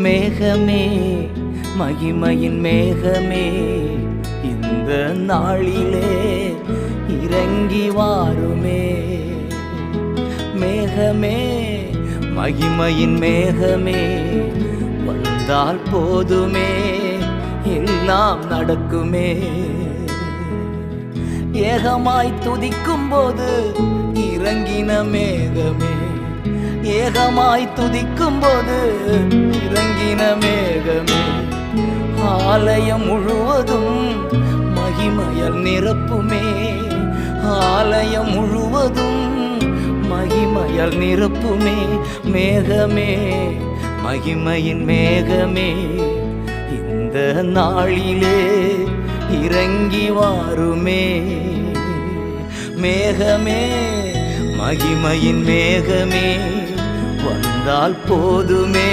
மேகமே, மகிமையின் மேகமே, இந்த நாளிலே இறங்கி வாருமே. மேகமே, மகிமையின் மேகமே, வந்தால் போதுமே, எல்லாம் நடக்குமே. ஏகமாய் துதிக்கும் போது இறங்கின மேகமே, ஏகமாய் துதிக்கும் போது இறங்கின மேகமே, ஆலயம் முழுவதும் மகிமையால் நிரப்புமே. ஆலயம் முழுவதும் மகிமையால் நிரப்புமே. மேகமே, மகிமையின் மேகமே, இந்த நாளிலே இறங்கி வாருமே. மேகமே, மகிமையின் மேகமே, வந்தால் போதுமே,